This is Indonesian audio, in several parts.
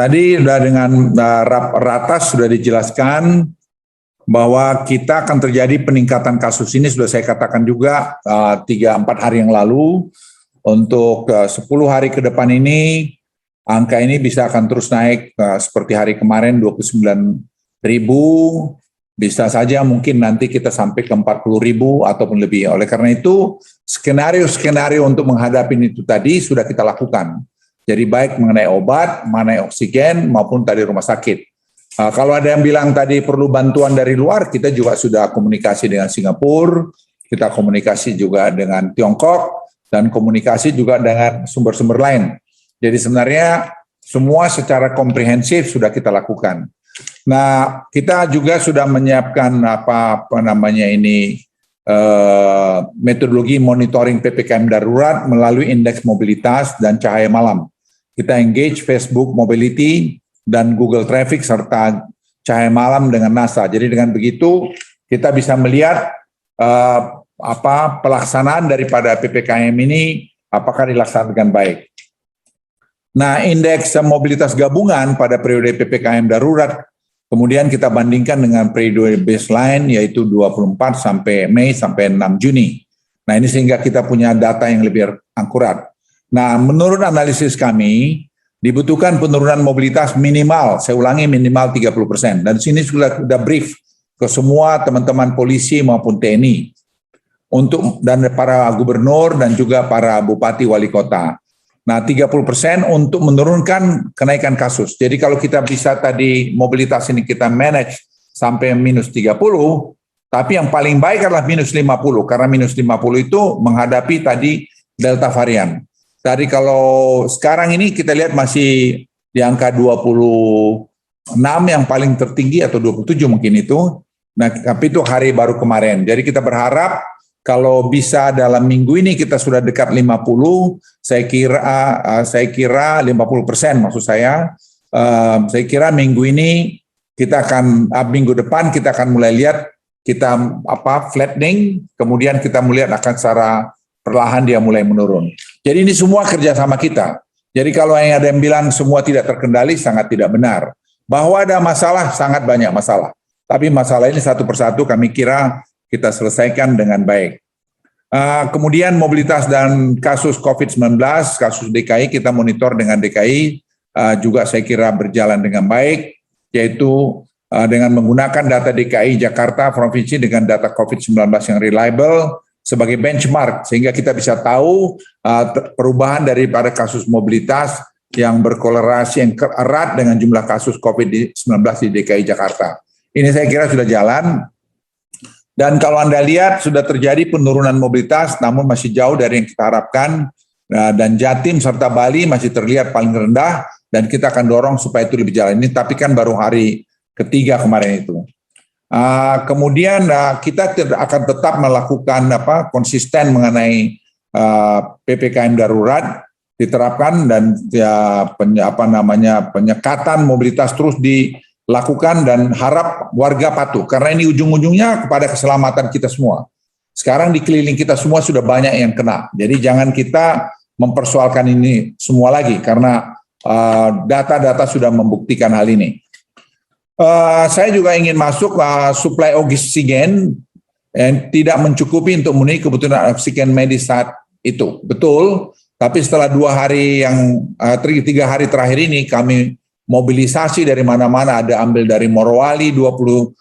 Tadi sudah dengan ratas sudah dijelaskan bahwa kita akan terjadi peningkatan kasus ini, sudah saya katakan juga 3-4 hari yang lalu. Untuk 10 hari ke depan ini, angka ini bisa akan terus naik seperti hari kemarin 29.000, bisa saja mungkin nanti kita sampai ke 40.000 ataupun lebih. Oleh karena itu, skenario untuk menghadapi itu tadi sudah kita lakukan. Jadi baik mengenai obat, mengenai oksigen, maupun tadi rumah sakit. Kalau ada yang bilang tadi perlu bantuan dari luar, kita juga sudah komunikasi dengan Singapura, kita komunikasi juga dengan Tiongkok, dan komunikasi juga dengan sumber-sumber lain. Jadi sebenarnya semua secara komprehensif sudah kita lakukan. Nah, kita juga sudah menyiapkan metodologi monitoring PPKM darurat melalui indeks mobilitas dan cahaya malam. Kita engage Facebook Mobility dan Google Traffic serta cahaya malam dengan NASA. Jadi dengan begitu kita bisa melihat pelaksanaan daripada PPKM ini apakah dilaksanakan dengan baik. Nah, indeks mobilitas gabungan pada periode PPKM darurat kemudian kita bandingkan dengan periode baseline yaitu 24 sampai Mei sampai 6 Juni. Nah, ini sehingga kita punya data yang lebih akurat. Nah, menurut analisis kami dibutuhkan penurunan mobilitas minimal, saya ulangi minimal 30%. Dan sini sudah brief ke semua teman-teman polisi maupun TNI dan para gubernur dan juga para bupati wali kota. Nah, 30% untuk menurunkan kenaikan kasus. Jadi kalau kita bisa tadi mobilitas ini kita manage sampai minus 30, tapi yang paling baik adalah minus 50, karena minus 50 itu menghadapi tadi Delta varian. Tadi kalau sekarang ini kita lihat masih di angka 26 yang paling tertinggi atau 27 mungkin itu. Nah, tapi itu hari baru kemarin. Jadi kita berharap kalau bisa dalam minggu ini kita sudah dekat 50, saya kira 50% maksud saya. Saya kira minggu ini kita akan minggu depan kita akan mulai lihat kita flattening, kemudian kita melihat akan secara perlahan dia mulai menurun. Jadi ini semua kerjasama kita. Jadi kalau ada yang bilang semua tidak terkendali, sangat tidak benar. Bahwa ada masalah, sangat banyak masalah. Tapi masalah ini satu persatu kami kira kita selesaikan dengan baik. Kemudian mobilitas dan kasus COVID-19, kasus DKI kita monitor dengan DKI, juga saya kira berjalan dengan baik, yaitu dengan menggunakan data DKI Jakarta, provinsi dengan data COVID-19 yang reliable, sebagai benchmark sehingga kita bisa tahu perubahan daripada kasus mobilitas yang berkorelasi yang erat dengan jumlah kasus COVID-19 di DKI Jakarta. Ini saya kira sudah jalan dan kalau Anda lihat sudah terjadi penurunan mobilitas namun masih jauh dari yang kita harapkan dan Jatim serta Bali masih terlihat paling rendah dan kita akan dorong supaya itu lebih jalan. Ini tapi kan baru hari ketiga kemarin itu. Kemudian kita akan tetap melakukan konsisten mengenai PPKM darurat diterapkan dan penyekatan mobilitas terus dilakukan dan harap warga patuh karena ini ujung-ujungnya kepada keselamatan kita semua. Sekarang di keliling kita semua sudah banyak yang kena. Jadi jangan kita mempersoalkan ini semua lagi karena data-data sudah membuktikan hal ini. Saya juga ingin masuk suplai oksigen yang tidak mencukupi untuk memenuhi kebutuhan oksigen medis saat itu. Betul, tapi setelah 3 hari terakhir ini kami mobilisasi dari mana-mana, ada ambil dari Morowali 21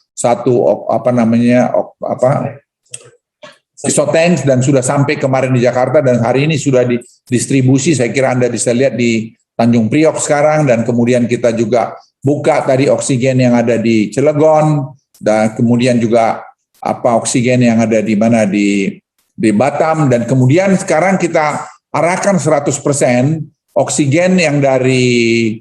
isotanks dan sudah sampai kemarin di Jakarta dan hari ini sudah didistribusi. Saya kira Anda bisa lihat di Tanjung Priok sekarang dan kemudian kita juga buka tadi oksigen yang ada di Cilegon dan kemudian juga oksigen yang ada di mana di Batam dan kemudian sekarang kita arahkan 100% oksigen yang dari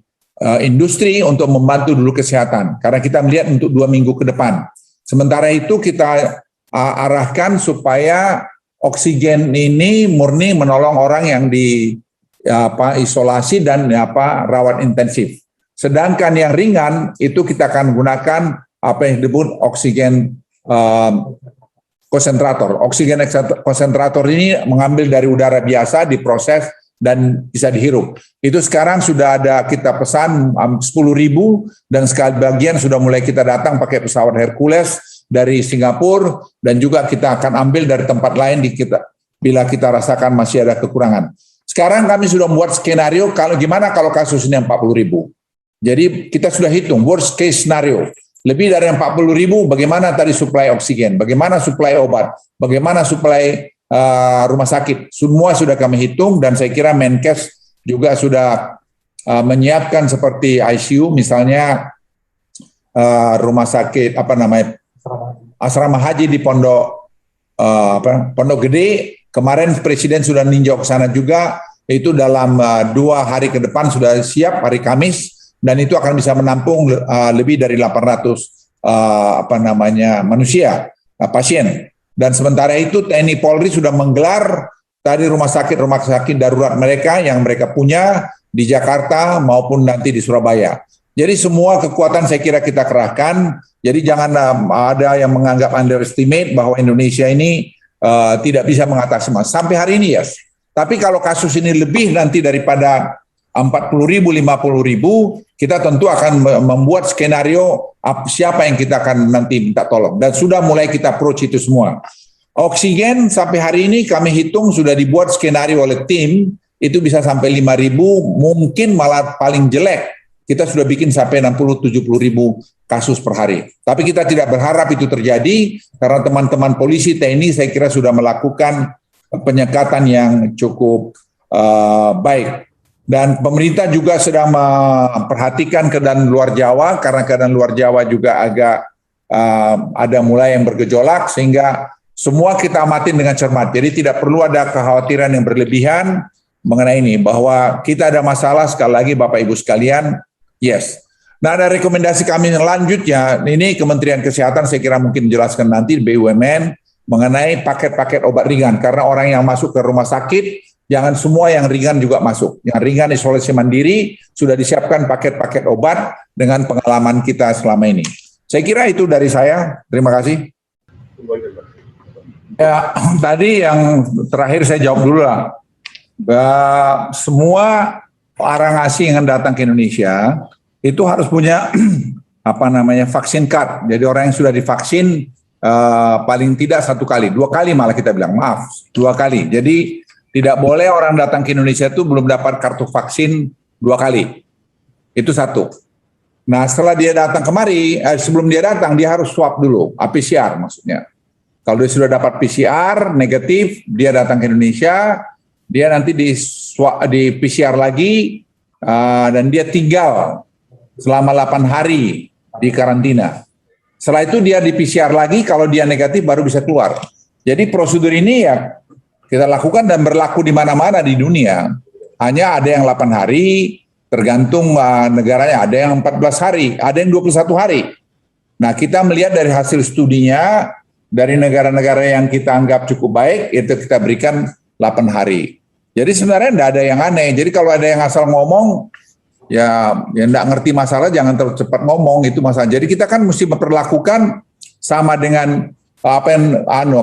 industri untuk membantu dulu kesehatan karena kita melihat untuk 2 minggu ke depan. Sementara itu kita arahkan supaya oksigen ini murni menolong orang yang di isolasi dan rawat intensif. Sedangkan yang ringan itu kita akan gunakan apa yang disebut oksigen konsentrator. Oksigen konsentrator ini mengambil dari udara biasa, diproses dan bisa dihirup. Itu sekarang sudah ada kita pesan 10.000 dan sekali bagian sudah mulai kita datang pakai pesawat Hercules dari Singapura dan juga kita akan ambil dari tempat lain bila kita rasakan masih ada kekurangan. Sekarang kami sudah membuat skenario gimana kalau kasus ini 40.000. Jadi kita sudah hitung worst case scenario. Lebih dari 40.000, bagaimana tadi suplai oksigen, bagaimana suplai obat, bagaimana suplai rumah sakit. Semua sudah kami hitung dan saya kira Menkes juga sudah menyiapkan seperti ICU misalnya rumah sakit asrama haji di Pondok Gede. Kemarin Presiden sudah ninjau ke sana juga, itu dalam 2 hari ke depan sudah siap hari Kamis, dan itu akan bisa menampung lebih dari 800 manusia, pasien. Dan sementara itu TNI Polri sudah menggelar tadi rumah sakit darurat mereka yang mereka punya di Jakarta maupun nanti di Surabaya. Jadi semua kekuatan saya kira kita kerahkan. Jadi jangan ada yang menganggap underestimate bahwa Indonesia ini tidak bisa mengatasi masalah. Sampai hari ini yes. Tapi kalau kasus ini lebih nanti daripada 40.000, 50.000, kita tentu akan membuat skenario siapa yang kita akan nanti minta tolong. Dan sudah mulai kita approach itu semua. Oksigen sampai hari ini kami hitung sudah dibuat skenario oleh tim, itu bisa sampai 5.000, mungkin malah paling jelek. Kita sudah bikin sampai 60-70.000 kasus per hari. Tapi kita tidak berharap itu terjadi, karena teman-teman polisi, TNI saya kira sudah melakukan penyekatan yang cukup baik. Dan pemerintah juga sedang memperhatikan keadaan luar Jawa, karena keadaan luar Jawa juga agak ada mulai yang bergejolak, sehingga semua kita amatin dengan cermat. Jadi tidak perlu ada kekhawatiran yang berlebihan mengenai ini, bahwa kita ada masalah, sekali lagi Bapak Ibu sekalian, yes. Nah, ada rekomendasi kami selanjutnya, ini Kementerian Kesehatan saya kira mungkin menjelaskan nanti, BUMN, mengenai paket-paket obat ringan, karena orang yang masuk ke rumah sakit, jangan semua yang ringan juga masuk. Yang ringan isolasi mandiri, sudah disiapkan paket-paket obat dengan pengalaman kita selama ini. Saya kira itu dari saya. Terima kasih. Ya, tadi yang terakhir saya jawab dulu lah. Semua orang asing yang datang ke Indonesia itu harus punya vaksin card. Jadi orang yang sudah divaksin paling tidak 1 kali, 2 kali malah kita bilang, 2 kali. Jadi tidak boleh orang datang ke Indonesia itu belum dapat kartu vaksin 2 kali. Itu 1. Nah, setelah dia datang kemari, sebelum dia datang dia harus swab dulu, PCR maksudnya. Kalau dia sudah dapat PCR negatif, dia datang ke Indonesia, dia nanti di PCR lagi dan dia tinggal selama 8 hari di karantina. Setelah itu dia di PCR lagi, kalau dia negatif baru bisa keluar. Jadi prosedur ini ya kita lakukan dan berlaku di mana-mana di dunia. Hanya ada yang 8 hari, tergantung negaranya, ada yang 14 hari, ada yang 21 hari. Nah, kita melihat dari hasil studinya, dari negara-negara yang kita anggap cukup baik, itu kita berikan 8 hari. Jadi sebenarnya tidak ada yang aneh. Jadi kalau ada yang asal ngomong, ya tidak ngerti masalah, jangan terlalu cepat ngomong, itu masalah. Jadi kita kan mesti memperlakukan sama dengan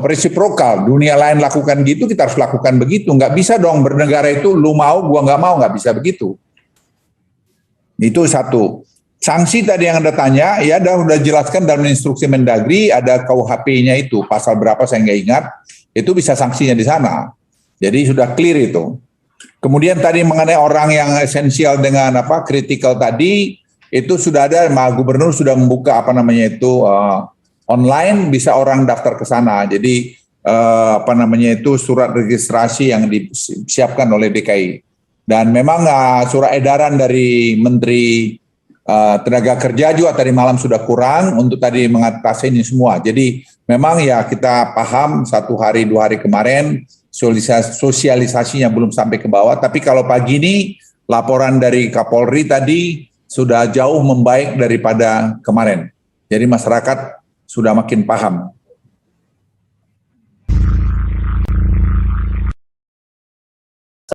resiprokal. Dunia lain lakukan gitu, kita harus lakukan begitu. Nggak bisa dong bernegara itu, lu mau, gua nggak mau, nggak bisa begitu. Itu 1. Sanksi tadi yang Anda tanya, ya udah jelaskan dalam instruksi Mendagri, ada KUHP-nya itu, pasal berapa saya nggak ingat, itu bisa sanksinya di sana. Jadi sudah clear itu. Kemudian tadi mengenai orang yang esensial dengan kritikal tadi, itu sudah ada, Gubernur sudah membuka online, bisa orang daftar ke sana. Jadi surat registrasi yang disiapkan oleh DKI. Dan memang surat edaran dari Menteri Tenaga Kerja juga tadi malam sudah kurang untuk tadi mengatasi ini semua. Jadi memang ya kita paham 1 hari 2 hari kemarin sosialisasinya belum sampai ke bawah. Tapi kalau pagi ini laporan dari Kapolri tadi sudah jauh membaik daripada kemarin. Jadi masyarakat sudah makin paham.